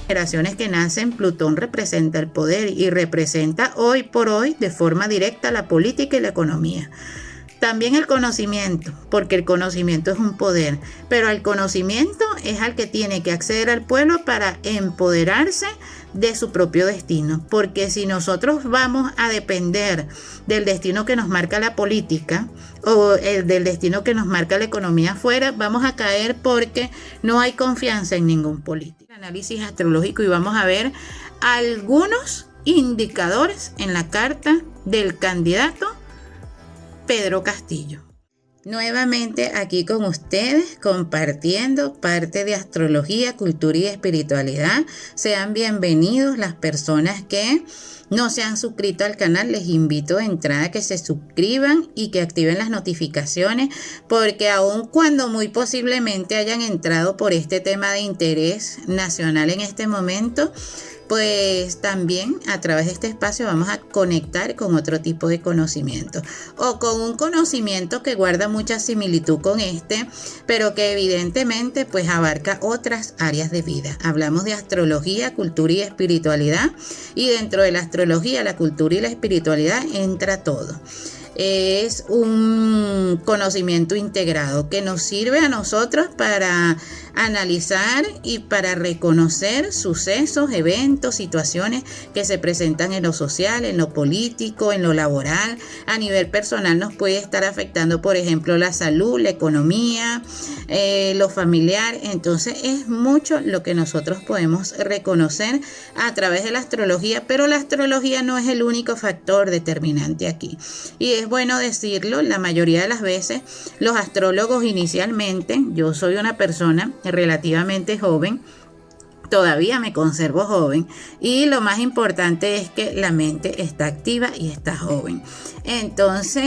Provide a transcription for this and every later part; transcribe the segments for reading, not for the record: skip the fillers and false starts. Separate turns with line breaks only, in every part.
generaciones que nacen, Plutón representa el poder y representa hoy por hoy de forma directa la política y la economía. También el conocimiento, porque el conocimiento es un poder, pero el conocimiento es al que tiene que acceder al pueblo para empoderarse de su propio destino, porque si nosotros vamos a depender del destino que nos marca la política o del destino que nos marca la economía afuera, vamos a caer porque no hay confianza en ningún político. Análisis astrológico y vamos a ver algunos indicadores en la carta del candidato Pedro Castillo. Nuevamente aquí con ustedes compartiendo parte de astrología, cultura y espiritualidad. Sean bienvenidos las personas que no se han suscrito al canal. Les invito de entrada a que se suscriban y que activen las notificaciones, porque aun cuando muy posiblemente hayan entrado por este tema de interés nacional en este momento, pues también a través de este espacio vamos a conectar con otro tipo de conocimiento o con un conocimiento que guarda mucha similitud con este, pero que evidentemente pues abarca otras áreas de vida. Hablamos de astrología, cultura y espiritualidad, y dentro de la astrología, la cultura y la espiritualidad entra todo. Es un conocimiento integrado que nos sirve a nosotros para analizar y para reconocer sucesos, eventos, situaciones que se presentan en lo social, en lo político, en lo laboral. A nivel personal nos puede estar afectando, por ejemplo, la salud, la economía, lo familiar. Entonces es mucho lo que nosotros podemos reconocer a través de la astrología, pero la astrología no es el único factor determinante aquí. Y es bueno decirlo, la mayoría de las veces los astrólogos inicialmente, yo soy una persona relativamente joven, todavía me conservo joven, y lo más importante es que la mente está activa y está joven. Entonces,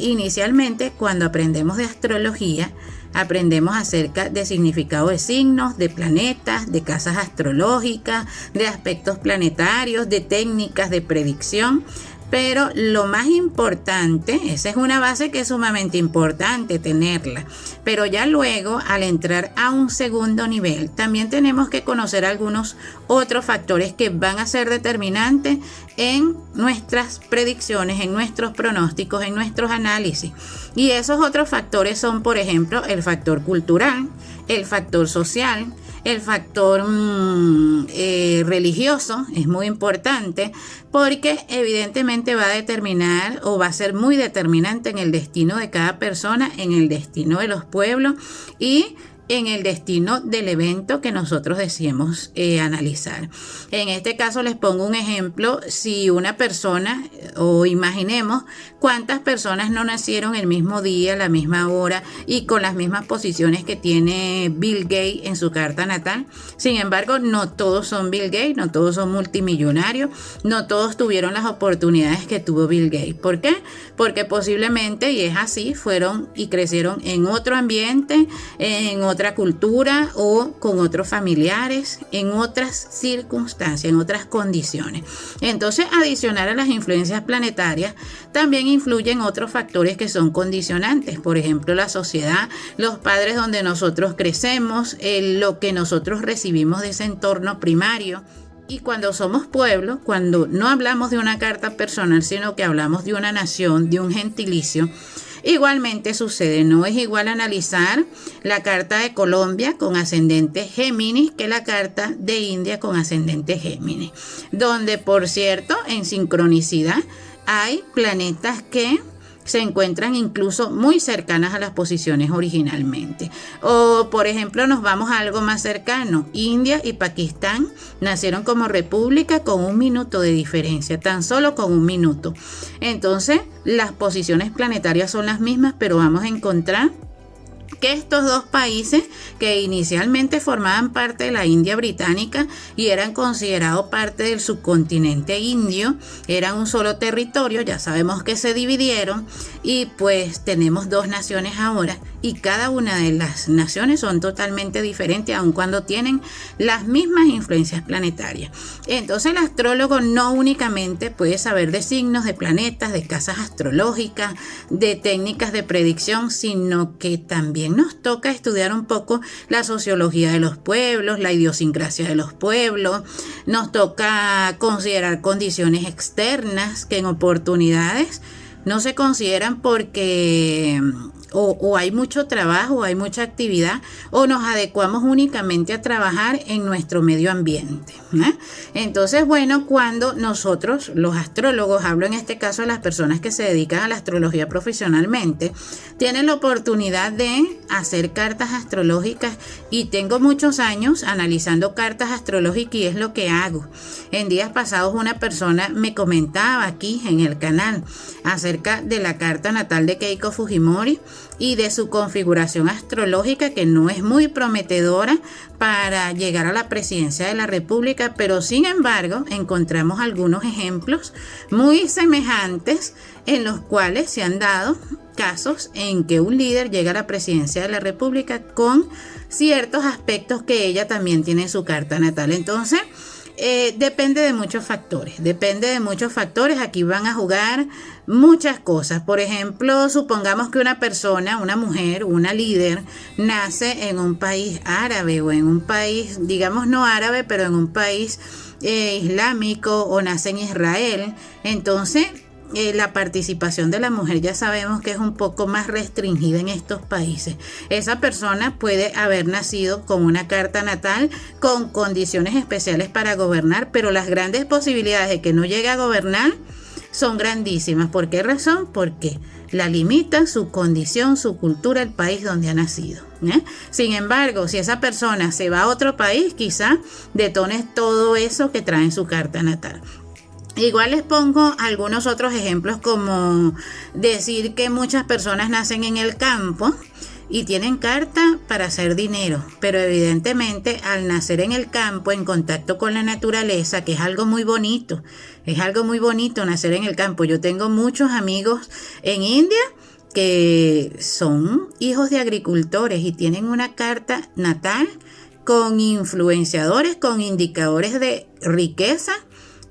inicialmente cuando aprendemos de astrología, aprendemos acerca de significado de signos, de planetas, de casas astrológicas, de aspectos planetarios, de técnicas de predicción. Pero lo más importante, esa es una base que es sumamente importante tenerla, pero ya luego al entrar a un segundo nivel también tenemos que conocer algunos otros factores que van a ser determinantes en nuestras predicciones, en nuestros pronósticos, en nuestros análisis. Y esos otros factores son, por ejemplo, el factor cultural, el factor social, el factor religioso es muy importante, porque evidentemente va a determinar o va a ser muy determinante en el destino de cada persona, en el destino de los pueblos y en el destino del evento que nosotros deseemos analizar. En este caso les pongo un ejemplo. Si una persona, o imaginemos cuántas personas no nacieron el mismo día, la misma hora y con las mismas posiciones que tiene Bill Gates en su carta natal. Sin embargo, no todos son Bill Gates, no todos son multimillonarios, no todos tuvieron las oportunidades que tuvo Bill Gates. ¿Por qué? Porque posiblemente, y es así, fueron y crecieron en otro ambiente, en otra cultura o con otros familiares, en otras circunstancias, en otras condiciones. Entonces, adicional a las influencias planetarias, también influyen otros factores que son condicionantes. Por ejemplo, la sociedad, los padres donde nosotros crecemos, lo que nosotros recibimos de ese entorno primario. Y cuando somos pueblo, cuando no hablamos de una carta personal, sino que hablamos de una nación, de un gentilicio, igualmente sucede. No es igual analizar la carta de Colombia con ascendente Géminis que la carta de India con ascendente Géminis, donde, por cierto, en sincronicidad hay planetas que se encuentran incluso muy cercanas a las posiciones originalmente. O, por ejemplo, nos vamos a algo más cercano. India y Pakistán nacieron como república con 1 minuto de diferencia, tan solo con 1 minuto. Entonces, las posiciones planetarias son las mismas, pero vamos a encontrar que estos dos países, que inicialmente formaban parte de la India británica y eran considerados parte del subcontinente indio, eran un solo territorio. Ya sabemos que se dividieron y pues tenemos dos naciones ahora, y cada una de las naciones son totalmente diferentes, aun cuando tienen las mismas influencias planetarias. Entonces el astrólogo no únicamente puede saber de signos, de planetas, de casas astrológicas, de técnicas de predicción, sino que también nos toca estudiar un poco la sociología de los pueblos, la idiosincrasia de los pueblos. Nos toca considerar condiciones externas que en oportunidades no se consideran porque o hay mucho trabajo, o hay mucha actividad, o nos adecuamos únicamente a trabajar en nuestro medio ambiente, ¿eh? Entonces, bueno, cuando nosotros, los astrólogos, hablo en este caso de las personas que se dedican a la astrología profesionalmente, tienen la oportunidad de hacer cartas astrológicas, y tengo muchos años analizando cartas astrológicas y es lo que hago. En días pasados una persona me comentaba aquí en el canal acerca de la carta natal de Keiko Fujimori y de su configuración astrológica, que no es muy prometedora para llegar a la presidencia de la República, pero sin embargo encontramos algunos ejemplos muy semejantes en los cuales se han dado casos en que un líder llega a la presidencia de la República con ciertos aspectos que ella también tiene en su carta natal. Entonces, depende de muchos factores. Aquí van a jugar muchas cosas. Por ejemplo, supongamos que una persona, una mujer, una líder, nace en un país árabe o en un país, digamos no árabe, pero en un país islámico, o nace en Israel. Entonces, la participación de la mujer ya sabemos que es un poco más restringida en estos países. Esa persona puede haber nacido con una carta natal con condiciones especiales para gobernar, pero las grandes posibilidades de que no llegue a gobernar son grandísimas. ¿Por qué razón? Porque la limita su condición, su cultura, el país donde ha nacido, ¿eh? Sin embargo, si esa persona se va a otro país, quizá detone todo eso que trae en su carta natal. Igual les pongo algunos otros ejemplos, como decir que muchas personas nacen en el campo y tienen carta para hacer dinero, pero evidentemente al nacer en el campo, en contacto con la naturaleza, que es algo muy bonito nacer en el campo. Yo tengo muchos amigos en India que son hijos de agricultores y tienen una carta natal con influenciadores, con indicadores de riqueza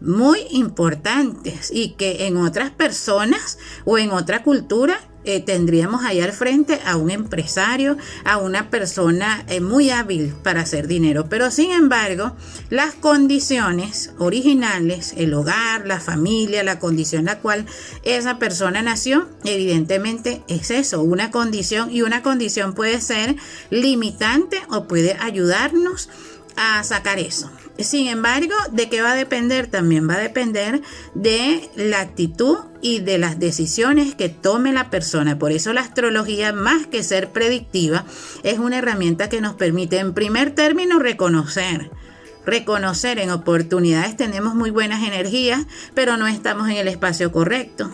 muy importantes, y que en otras personas o en otra cultura tendríamos ahí al frente a un empresario, a una persona muy hábil para hacer dinero. Pero sin embargo, las condiciones originales, el hogar, la familia, la condición en la cual esa persona nació, evidentemente es eso, una condición, y una condición puede ser limitante o puede ayudarnos a sacar eso. Sin embargo, ¿de qué va a depender? También va a depender de la actitud y de las decisiones que tome la persona. Por eso la astrología, más que ser predictiva, es una herramienta que nos permite, en primer término, reconocer en oportunidades tenemos muy buenas energías, pero no estamos en el espacio correcto.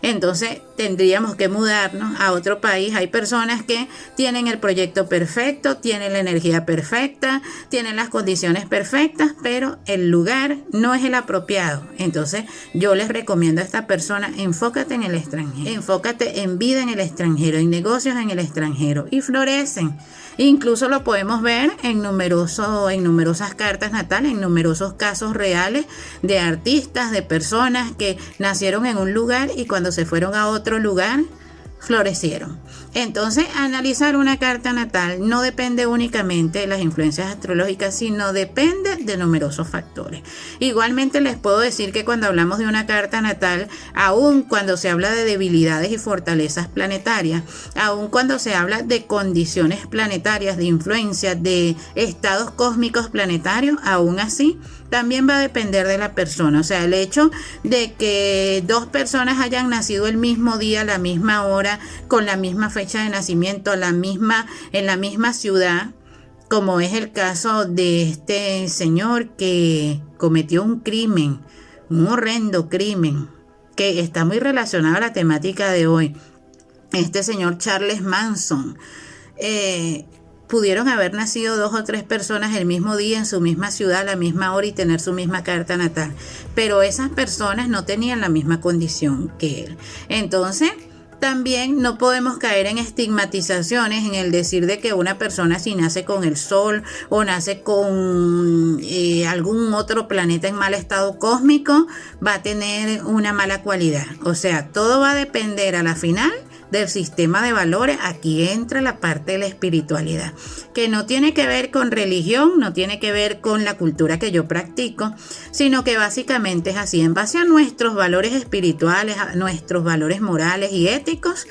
Entonces tendríamos que mudarnos a otro país. Hay personas que tienen el proyecto perfecto, tienen la energía perfecta, tienen las condiciones perfectas, pero el lugar no es el apropiado. Entonces yo les recomiendo a esta persona: enfócate en el extranjero, enfócate en vida en el extranjero, en negocios en el extranjero, y florecen. Incluso lo podemos ver en numerosas cartas natales, en numerosos casos reales de artistas, de personas que nacieron en un lugar y cuando se fueron a otro lugar florecieron. Entonces, analizar una carta natal no depende únicamente de las influencias astrológicas, sino depende de numerosos factores. Igualmente les puedo decir que cuando hablamos de una carta natal, aun cuando se habla de debilidades y fortalezas planetarias, aun cuando se habla de condiciones planetarias, de influencia, de estados cósmicos planetarios, aún así también va a depender de la persona. O sea, el hecho de que dos personas hayan nacido el mismo día, a la misma hora, con la misma fecha de nacimiento, en la misma ciudad, como es el caso de este señor que cometió un crimen, un horrendo crimen, que está muy relacionado a la temática de hoy. Este señor Charles Manson. Pudieron haber nacido 2 o 3 personas el mismo día, en su misma ciudad, a la misma hora, y tener su misma carta natal. Pero esas personas no tenían la misma condición que él. Entonces, También no podemos caer en estigmatizaciones, en el decir de que una persona si nace con el sol o nace con algún otro planeta en mal estado cósmico va a tener una mala cualidad. O sea, todo va a depender a la final del sistema de valores. Aquí entra la parte de la espiritualidad, que no tiene que ver con religión, no tiene que ver con la cultura que yo practico, sino que básicamente es así, en base a nuestros valores espirituales, a nuestros valores morales y éticos,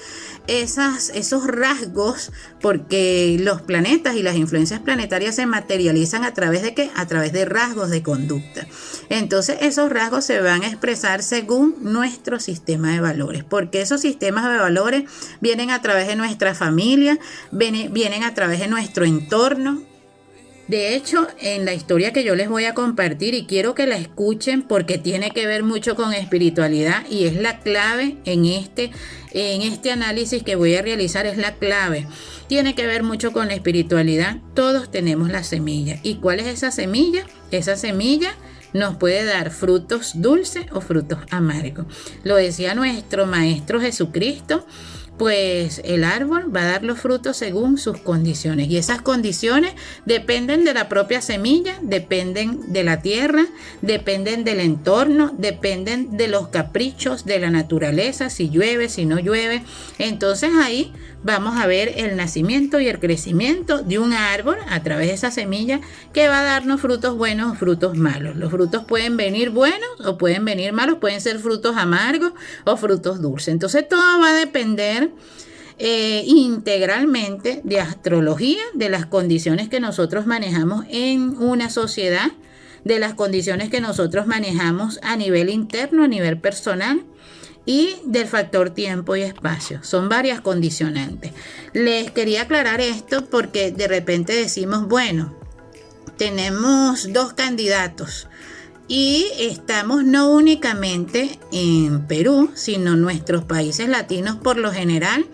esos rasgos, porque los planetas y las influencias planetarias se materializan a través de ¿qué? A través de rasgos de conducta. Entonces esos rasgos se van a expresar según nuestro sistema de valores, porque esos sistemas de valores vienen a través de nuestra familia, vienen a través de nuestro entorno. De hecho, en la historia que yo les voy a compartir, y quiero que la escuchen porque tiene que ver mucho con espiritualidad y es la clave en este análisis que voy a realizar, es la clave. Tiene que ver mucho con la espiritualidad. Todos tenemos la semilla. ¿Y cuál es esa semilla? Esa semilla nos puede dar frutos dulces o frutos amargos. Lo decía nuestro Maestro Jesucristo. Pues el árbol va a dar los frutos según sus condiciones, y esas condiciones dependen de la propia semilla, dependen de la tierra, dependen del entorno, dependen de los caprichos de la naturaleza, si llueve, si no llueve. Entonces ahí vamos a ver el nacimiento y el crecimiento de un árbol a través de esa semilla que va a darnos frutos buenos o frutos malos. Los frutos pueden venir buenos o pueden venir malos, pueden ser frutos amargos o frutos dulces. Entonces todo va a depender integralmente de astrología, de las condiciones que nosotros manejamos en una sociedad, de las condiciones que nosotros manejamos a nivel interno, a nivel personal, y del factor tiempo y espacio. Son varias condicionantes. Les quería aclarar esto porque de repente decimos, bueno, tenemos 2 candidatos y estamos no únicamente en Perú, sino nuestros países latinos por lo general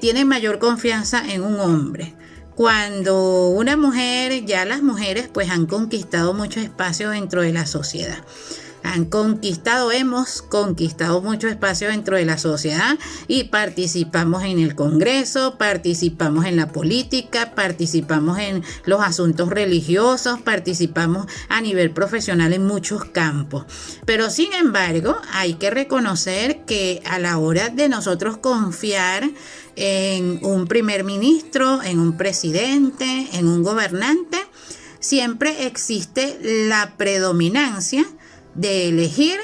tienen mayor confianza en un hombre. Cuando una mujer, ya las mujeres pues han conquistado mucho espacio dentro de la sociedad. Hemos conquistado mucho espacio dentro de la sociedad y participamos en el Congreso, participamos en la política, participamos en los asuntos religiosos, participamos a nivel profesional en muchos campos. Pero sin embargo, hay que reconocer que a la hora de nosotros confiar en un primer ministro, en un presidente, en un gobernante, siempre existe la predominancia de elegir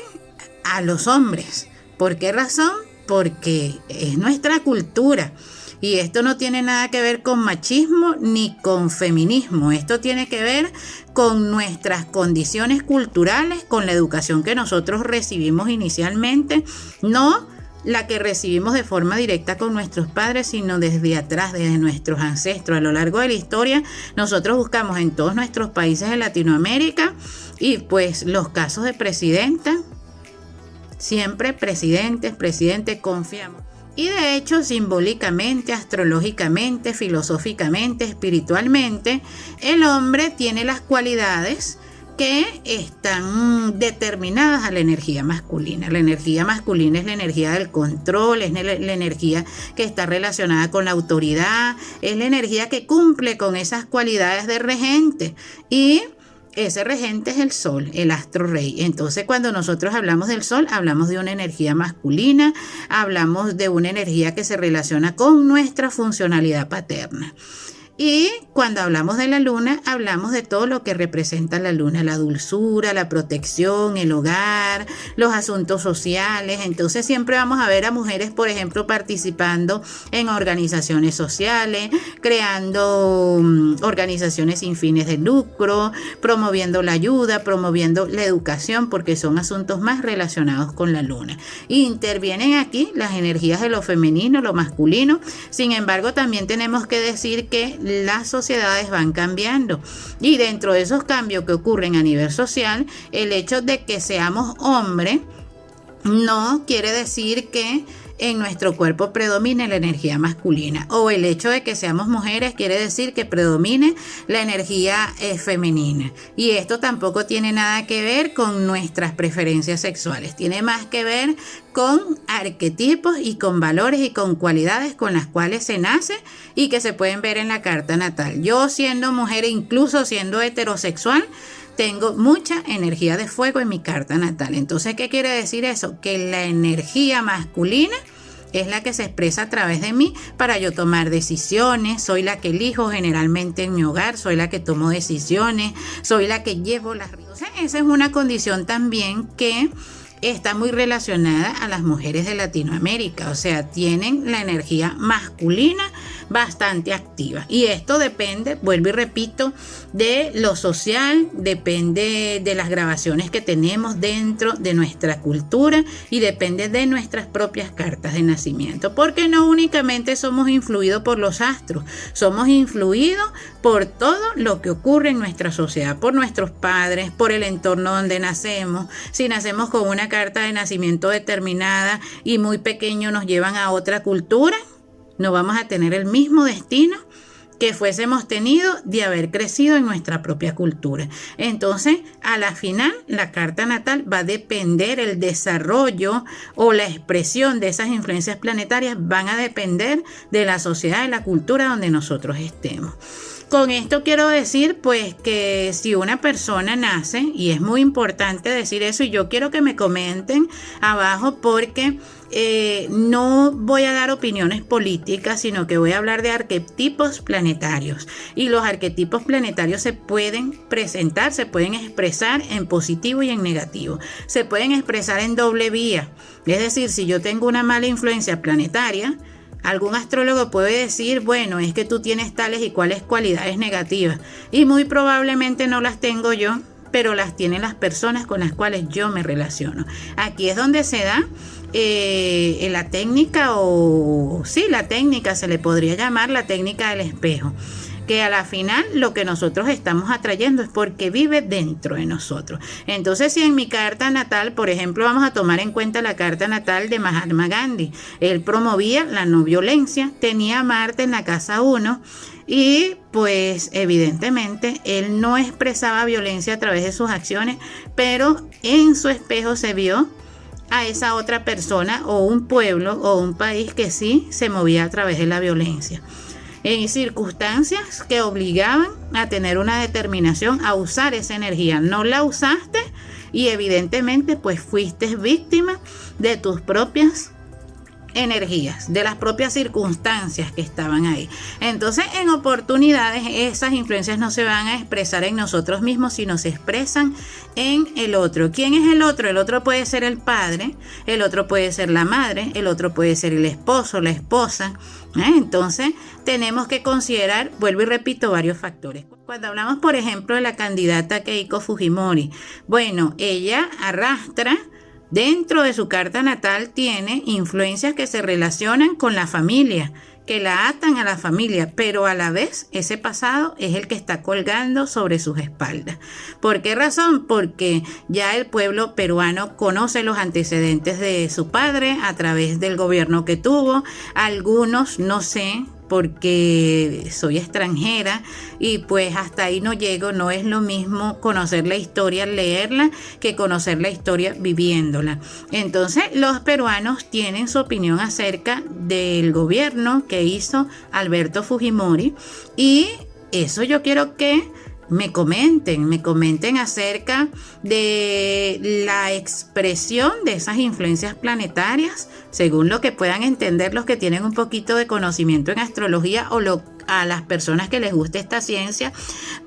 a los hombres. ¿Por qué razón? Porque es nuestra cultura. Y esto no tiene nada que ver con machismo ni con feminismo. Esto tiene que ver con nuestras condiciones culturales, con la educación que nosotros recibimos inicialmente, no la que recibimos de forma directa con nuestros padres, sino desde atrás, desde nuestros ancestros. A lo largo de la historia, nosotros buscamos en todos nuestros países de Latinoamérica y pues los casos de presidenta, siempre presidentes, confiamos. Y de hecho, simbólicamente, astrológicamente, filosóficamente, espiritualmente, el hombre tiene las cualidades que están determinadas a la energía masculina. La energía masculina es la energía del control, es la energía que está relacionada con la autoridad, es la energía que cumple con esas cualidades de regente. Y ese regente es el sol, el astro rey. Entonces, cuando nosotros hablamos del sol, hablamos de una energía masculina, hablamos de una energía que se relaciona con nuestra funcionalidad paterna. Y cuando hablamos de la luna, hablamos de todo lo que representa la luna, la dulzura, la protección, el hogar, los asuntos sociales. Entonces siempre vamos a ver a mujeres, por ejemplo, participando en organizaciones sociales, creando organizaciones sin fines de lucro, promoviendo la ayuda, promoviendo la educación, porque son asuntos más relacionados con la luna. Intervienen aquí las energías de lo femenino, lo masculino. Sin embargo, también tenemos que decir que las sociedades van cambiando y dentro de esos cambios que ocurren a nivel social, el hecho de que seamos hombres no quiere decir que en nuestro cuerpo predomine la energía masculina, o el hecho de que seamos mujeres quiere decir que predomine la energía femenina. Y esto tampoco tiene nada que ver con nuestras preferencias sexuales, tiene más que ver con arquetipos y con valores y con cualidades con las cuales se nace y que se pueden ver en la carta natal. Yo, siendo mujer e incluso siendo heterosexual, tengo mucha energía de fuego en mi carta natal. Entonces, ¿qué quiere decir eso? Que la energía masculina es la que se expresa a través de mí para yo tomar decisiones. Soy la que elijo generalmente en mi hogar, soy la que tomo decisiones, soy la que llevo las riendas. Esa es una condición también que está muy relacionada a las mujeres de Latinoamérica, o sea, tienen la energía masculina bastante activa. Y esto depende, vuelvo y repito, de lo social, depende de las grabaciones que tenemos dentro de nuestra cultura y depende de nuestras propias cartas de nacimiento, porque no únicamente somos influidos por los astros, somos influidos por todo lo que ocurre en nuestra sociedad, por nuestros padres, por el entorno donde nacemos. Si nacemos con una carta de nacimiento determinada y muy pequeño nos llevan a otra cultura, no vamos a tener el mismo destino que fuésemos tenido de haber crecido en nuestra propia cultura. Entonces, a la final, la carta natal va a depender, el desarrollo o la expresión de esas influencias planetarias van a depender de la sociedad, de la cultura donde nosotros estemos. Con esto quiero decir pues que si una persona nace, y es muy importante decir eso, y yo quiero que me comenten abajo porque no voy a dar opiniones políticas, sino que voy a hablar de arquetipos planetarios. Y los arquetipos planetarios se pueden presentar, se pueden expresar en positivo y en negativo. Se pueden expresar en doble vía. Es decir, si yo tengo una mala influencia planetaria, algún astrólogo puede decir, bueno, es que tú tienes tales y cuales cualidades negativas, y muy probablemente no las tengo yo, pero las tienen las personas con las cuales yo me relaciono. Aquí es donde se da la técnica, la técnica se le podría llamar la técnica del espejo, que a la final lo que nosotros estamos atrayendo es porque vive dentro de nosotros. Entonces, si en mi carta natal, por ejemplo, vamos a tomar en cuenta la carta natal de Mahatma Gandhi, él promovía la no violencia, tenía a Marte en la casa 1 y pues evidentemente él no expresaba violencia a través de sus acciones, pero en su espejo se vio a esa otra persona o un pueblo o un país que sí se movía a través de la violencia, en circunstancias que obligaban a tener una determinación a usar esa energía. No la usaste y evidentemente pues fuiste víctima de tus propias energías, de las propias circunstancias que estaban ahí. Entonces, en oportunidades, esas influencias no se van a expresar en nosotros mismos, sino se expresan en el otro. ¿Quién es el otro? El otro puede ser el padre, el otro puede ser la madre, el otro puede ser el esposo, la esposa. Entonces, tenemos que considerar, vuelvo y repito, varios factores. Cuando hablamos, por ejemplo, de la candidata Keiko Fujimori, bueno, ella arrastra dentro de su carta natal, tiene influencias que se relacionan con la familia, que la atan a la familia, pero a la vez ese pasado es el que está colgando sobre sus espaldas. ¿Por qué razón? Porque ya el pueblo peruano conoce los antecedentes de su padre a través del gobierno que tuvo. Algunos, no sé, porque soy extranjera y pues hasta ahí no llego. No es lo mismo conocer la historia, leerla, que conocer la historia viviéndola. Entonces los peruanos tienen su opinión acerca del gobierno que hizo Alberto Fujimori, y eso yo quiero que me comenten acerca de la expresión de esas influencias planetarias, según lo que puedan entender los que tienen un poquito de conocimiento en astrología o a las personas que les guste esta ciencia,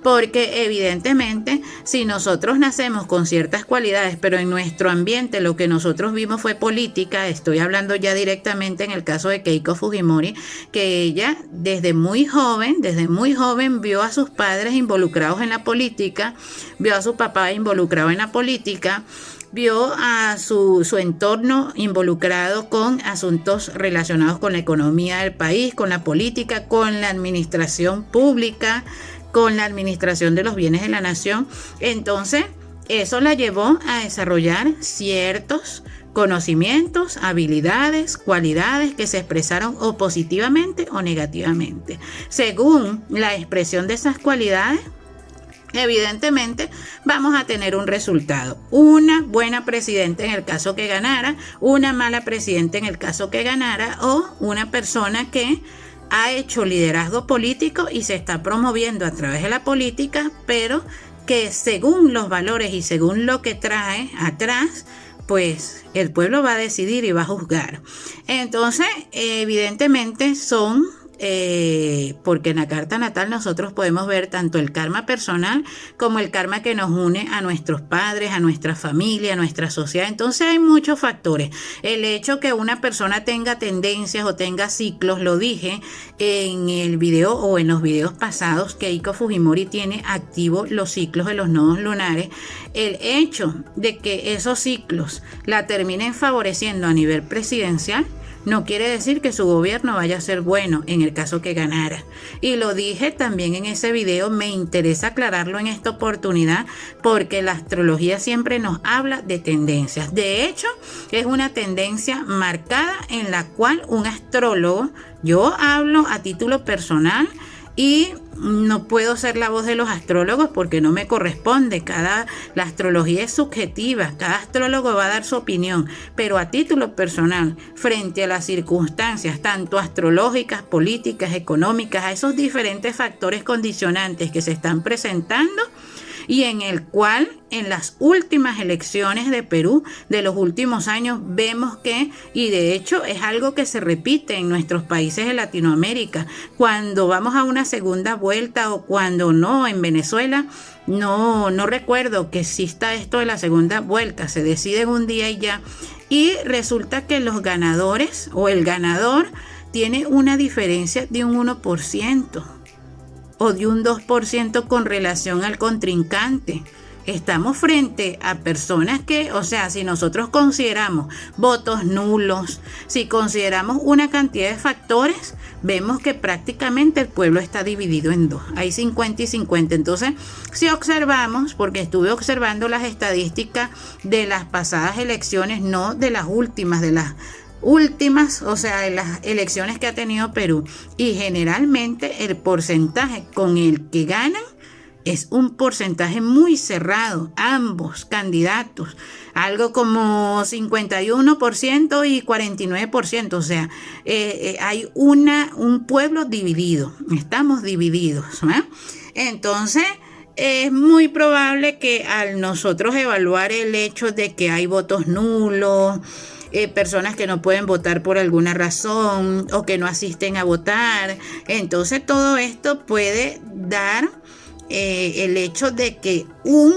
porque evidentemente si nosotros nacemos con ciertas cualidades, pero en nuestro ambiente lo que nosotros vimos fue política, estoy hablando ya directamente en el caso de Keiko Fujimori, que ella desde muy joven vio a sus padres involucrados en la política, vio a su papá involucrado en la política, vio a su entorno involucrado con asuntos relacionados con la economía del país, con la política, con la administración pública, con la administración de los bienes de la nación. Entonces, eso la llevó a desarrollar ciertos conocimientos, habilidades, cualidades que se expresaron o positivamente o negativamente. Según la expresión de esas cualidades, evidentemente vamos a tener un resultado. Una buena presidenta en el caso que ganara, una mala presidenta en el caso que ganara, o una persona que ha hecho liderazgo político y se está promoviendo a través de la política, pero que según los valores y según lo que trae atrás, pues el pueblo va a decidir y va a juzgar. Entonces, evidentemente son porque en la carta natal nosotros podemos ver tanto el karma personal como el karma que nos une a nuestros padres, a nuestra familia, a nuestra sociedad. Entonces hay muchos factores. El hecho que una persona tenga tendencias o tenga ciclos, lo dije en el video o en los videos pasados, que Keiko Fujimori tiene activos los ciclos de los nodos lunares. El hecho de que esos ciclos la terminen favoreciendo a nivel presidencial no quiere decir que su gobierno vaya a ser bueno en el caso que ganara. Y lo dije también en ese video, me interesa aclararlo en esta oportunidad porque la astrología siempre nos habla de tendencias. De hecho, es una tendencia marcada en la cual un astrólogo, yo hablo a título personal, y no puedo ser la voz de los astrólogos porque no me corresponde. La astrología es subjetiva, cada astrólogo va a dar su opinión, pero a título personal, frente a las circunstancias tanto astrológicas, políticas, económicas, a esos diferentes factores condicionantes que se están presentando, y en el cual en las últimas elecciones de Perú de los últimos años vemos que, y de hecho es algo que se repite en nuestros países de Latinoamérica, cuando vamos a una segunda vuelta o cuando no, en Venezuela no recuerdo que exista esto de la segunda vuelta, se decide en un día y ya, y resulta que los ganadores o el ganador tiene una diferencia de un 1%. O de un 2% con relación al contrincante. Estamos frente a personas que, o sea, si nosotros consideramos votos nulos, si consideramos una cantidad de factores, vemos que prácticamente el pueblo está dividido en dos. Hay 50 y 50. Entonces, si observamos, porque estuve observando las estadísticas de las pasadas elecciones, no de las últimas, o sea, en las elecciones que ha tenido Perú, y generalmente el porcentaje con el que ganan es un porcentaje muy cerrado, ambos candidatos, algo como 51% y 49%, o sea, hay un pueblo dividido, estamos divididos, ¿eh? Entonces, es muy probable que al nosotros evaluar el hecho de que hay votos nulos, personas que no pueden votar por alguna razón o que no asisten a votar, entonces todo esto puede dar el hecho de que un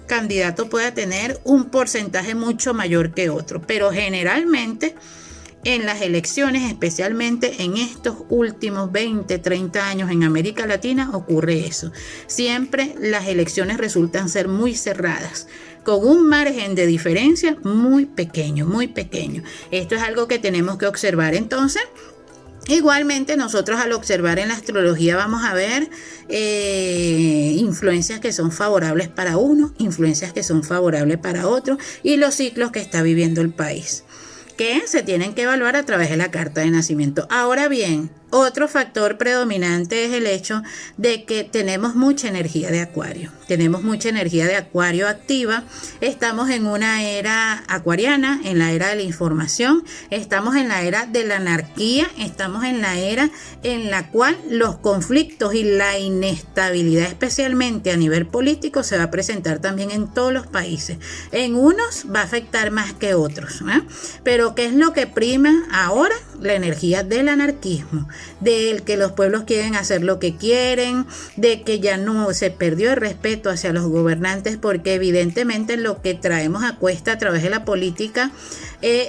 candidato pueda tener un porcentaje mucho mayor que otro, pero generalmente en las elecciones, especialmente en estos últimos 20, 30 años en América Latina, ocurre eso. Siempre las elecciones resultan ser muy cerradas, con un margen de diferencia muy pequeño, muy pequeño. Esto es algo que tenemos que observar. Entonces, igualmente nosotros al observar en la astrología vamos a ver influencias que son favorables para uno, influencias que son favorables para otro, y los ciclos que está viviendo el país, que se tienen que evaluar a través de la carta de nacimiento. Ahora bien, otro factor predominante es el hecho de que tenemos mucha energía de Acuario. Tenemos mucha energía de Acuario activa. Estamos en una era acuariana, en la era de la información. Estamos en la era de la anarquía. Estamos en la era en la cual los conflictos y la inestabilidad, especialmente a nivel político, se va a presentar también en todos los países. En unos va a afectar más que otros, ¿eh? Pero ¿qué es lo que prima ahora? La energía del anarquismo, del que los pueblos quieren hacer lo que quieren, de que ya no se perdió el respeto hacia los gobernantes, porque evidentemente lo que traemos a cuesta a través de la política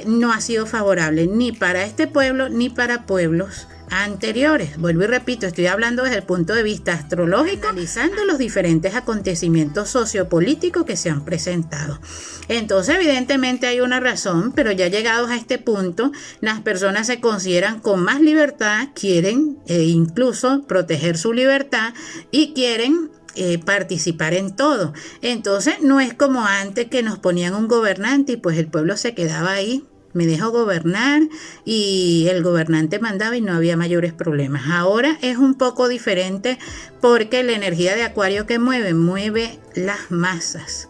no ha sido favorable ni para este pueblo ni para pueblos anteriores. Vuelvo y repito, estoy hablando desde el punto de vista astrológico, analizando los diferentes acontecimientos sociopolíticos que se han presentado. Entonces, evidentemente hay una razón, pero ya llegados a este punto, las personas se consideran con más libertad, quieren incluso proteger su libertad y quieren participar en todo. Entonces no es como antes que nos ponían un gobernante y pues el pueblo se quedaba ahí. Me dejó gobernar y el gobernante mandaba y no había mayores problemas. Ahora es un poco diferente porque la energía de Acuario que mueve las masas.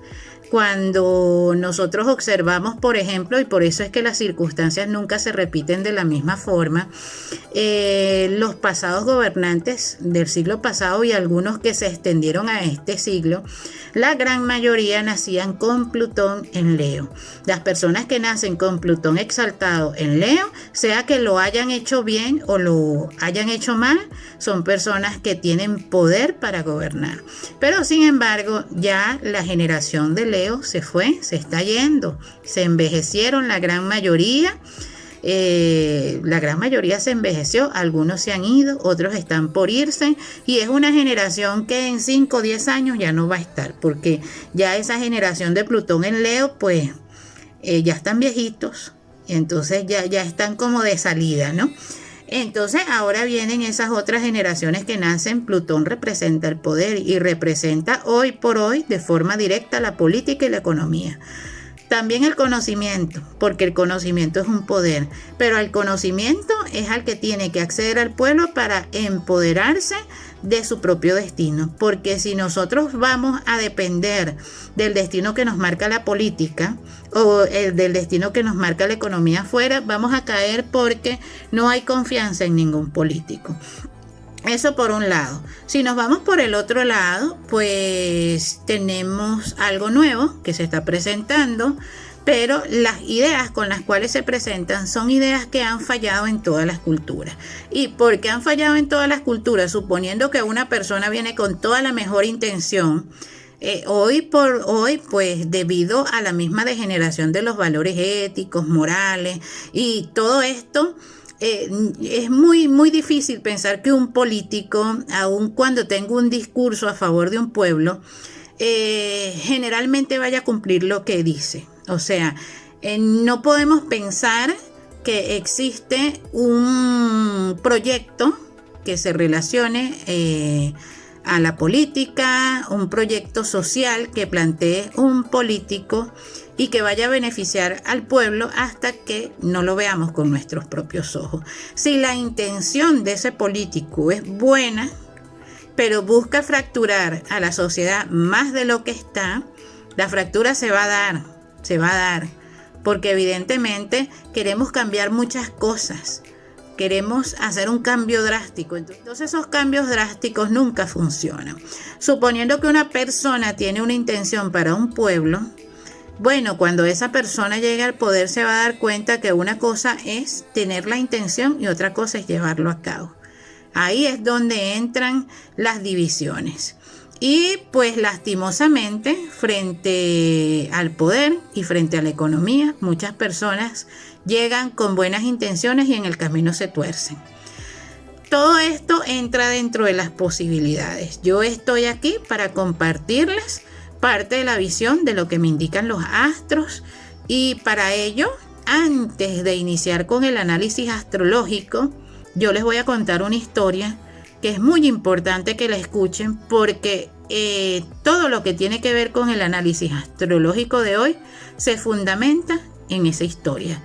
Cuando nosotros observamos, por ejemplo, y por eso es que las circunstancias nunca se repiten de la misma forma, los pasados gobernantes del siglo pasado y algunos que se extendieron a este siglo, la gran mayoría nacían con Plutón en Leo. Las personas que nacen con Plutón exaltado en Leo, sea que lo hayan hecho bien o lo hayan hecho mal, son personas que tienen poder para gobernar. Pero sin embargo, ya la generación de Leo se fue, se está yendo, se envejecieron la gran mayoría. La gran mayoría se envejeció, algunos se han ido, otros están por irse y es una generación que en 5 o 10 años ya no va a estar porque ya esa generación de Plutón en Leo pues ya están viejitos, entonces ya están como de salida, ¿no? Entonces ahora vienen esas otras generaciones que nacen. Plutón representa el poder y representa hoy por hoy de forma directa la política y la economía. También el conocimiento, porque el conocimiento es un poder, pero el conocimiento es al que tiene que acceder al pueblo para empoderarse de su propio destino, porque si nosotros vamos a depender del destino que nos marca la política o del destino que nos marca la economía afuera, vamos a caer porque no hay confianza en ningún político. Eso por un lado. Si nos vamos por el otro lado, pues tenemos algo nuevo que se está presentando, pero las ideas con las cuales se presentan son ideas que han fallado en todas las culturas. ¿Y por qué han fallado en todas las culturas? Suponiendo que una persona viene con toda la mejor intención, hoy por hoy, pues debido a la misma degeneración de los valores éticos, morales y todo esto, es muy difícil pensar que un político, aun cuando tenga un discurso a favor de un pueblo, generalmente vaya a cumplir lo que dice. O sea, no podemos pensar que existe un proyecto que se relacione a la política, un proyecto social que plantee un político y que vaya a beneficiar al pueblo hasta que no lo veamos con nuestros propios ojos. Si la intención de ese político es buena, pero busca fracturar a la sociedad más de lo que está, la fractura se va a dar, porque evidentemente queremos cambiar muchas cosas. Queremos hacer un cambio drástico, entonces esos cambios drásticos nunca funcionan. Suponiendo que una persona tiene una intención para un pueblo, bueno, cuando esa persona llegue al poder se va a dar cuenta que una cosa es tener la intención y otra cosa es llevarlo a cabo. Ahí es donde entran las divisiones. Y pues lastimosamente, frente al poder y frente a la economía, muchas personas llegan con buenas intenciones y en el camino se tuercen. Todo esto entra dentro de las posibilidades. Yo estoy aquí para compartirles parte de la visión de lo que me indican los astros y para ello, antes de iniciar con el análisis astrológico, yo les voy a contar una historia que es muy importante que la escuchen porque todo lo que tiene que ver con el análisis astrológico de hoy se fundamenta en esa historia.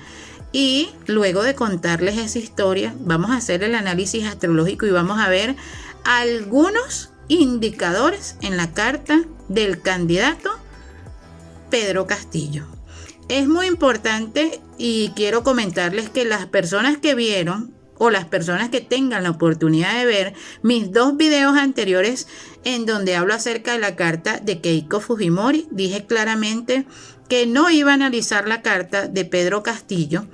Y luego de contarles esa historia, vamos a hacer el análisis astrológico y vamos a ver algunos indicadores en la carta del candidato Pedro Castillo. Es muy importante y quiero comentarles que las personas que vieron o las personas que tengan la oportunidad de ver mis 2 videos anteriores en donde hablo acerca de la carta de Keiko Fujimori, dije claramente que no iba a analizar la carta de Pedro Castillo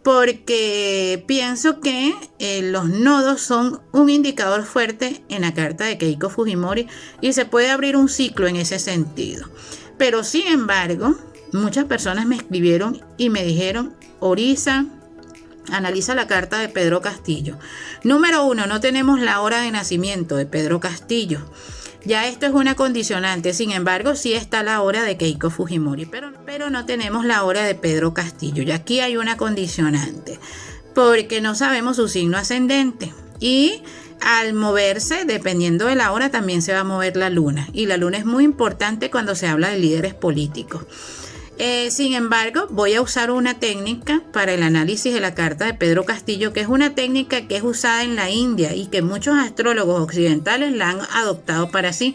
porque pienso que los nodos son un indicador fuerte en la carta de Keiko Fujimori y se puede abrir un ciclo en ese sentido. Pero sin embargo, muchas personas me escribieron y me dijeron, Orisa, analiza la carta de Pedro Castillo. Número 1, no tenemos la hora de nacimiento de Pedro Castillo. Ya esto es una condicionante, sin embargo sí está la hora de Keiko Fujimori, pero no tenemos la hora de Pedro Castillo. Y aquí hay una condicionante, porque no sabemos su signo ascendente. Y Al moverse, dependiendo de la hora, también se va a mover la luna. Y la luna es muy importante cuando se habla de líderes políticos. Sin embargo, voy a usar una técnica para el análisis de la carta de Pedro Castillo, que es una técnica que es usada en la India y que muchos astrólogos occidentales la han adoptado para sí,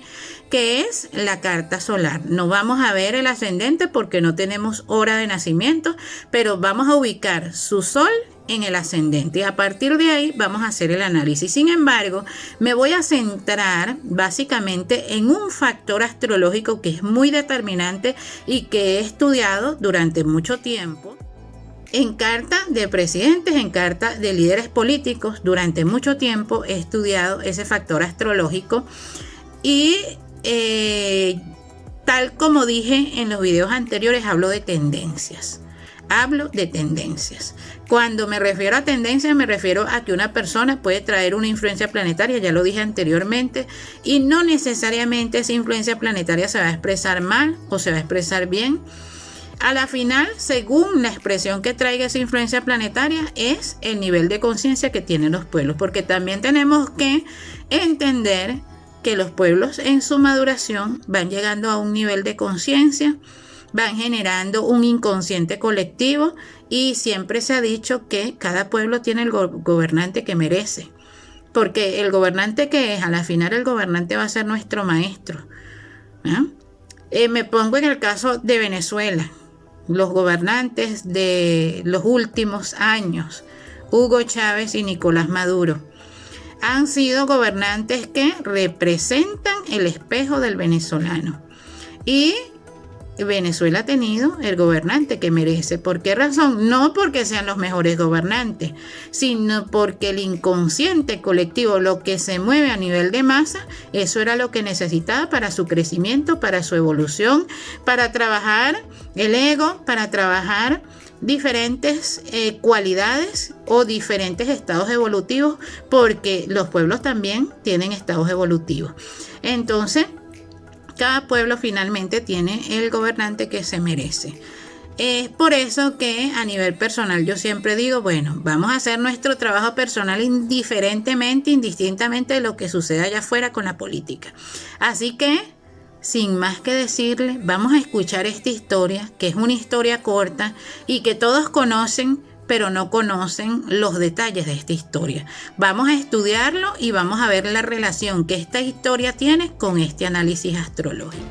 que es la carta solar. No vamos a ver el ascendente porque no tenemos hora de nacimiento, pero vamos a ubicar su sol en el ascendente y a partir de ahí vamos a hacer el análisis. Sin embargo, me voy a centrar básicamente en un factor astrológico que es muy determinante y que he estudiado durante mucho tiempo. En carta de presidentes, en carta de líderes políticos, durante mucho tiempo he estudiado ese factor astrológico y tal como dije en los videos anteriores, hablo de tendencias. Cuando me refiero a tendencias, me refiero a que una persona puede traer una influencia planetaria, ya lo dije anteriormente, y no necesariamente esa influencia planetaria se va a expresar mal o se va a expresar bien. A la final, según la expresión que traiga esa influencia planetaria, es el nivel de conciencia que tienen los pueblos, porque también tenemos que entender que los pueblos en su maduración van llegando a un nivel de conciencia, van generando un inconsciente colectivo y siempre se ha dicho que cada pueblo tiene el gobernante que merece, porque el gobernante que es, a la final el gobernante va a ser nuestro maestro. Me pongo en el caso de Venezuela, los gobernantes de los últimos años, Hugo Chávez y Nicolás Maduro, han sido gobernantes que representan el espejo del venezolano y Venezuela ha tenido el gobernante que merece. ¿Por qué razón? No porque sean los mejores gobernantes, sino porque el inconsciente colectivo, lo que se mueve a nivel de masa, eso era lo que necesitaba para su crecimiento, para su evolución, para trabajar el ego, para trabajar diferentes cualidades o diferentes estados evolutivos, porque los pueblos también tienen estados evolutivos. Entonces, cada pueblo finalmente tiene el gobernante que se merece. Es por eso que a nivel personal yo siempre digo, bueno, vamos a hacer nuestro trabajo personal indistintamente de lo que suceda allá afuera con la política. Así que, sin más que decirles, vamos a escuchar esta historia, que es una historia corta y que todos conocen, pero no conocen los detalles de esta historia. Vamos a estudiarlo y vamos a ver la relación que esta historia tiene con este análisis astrológico.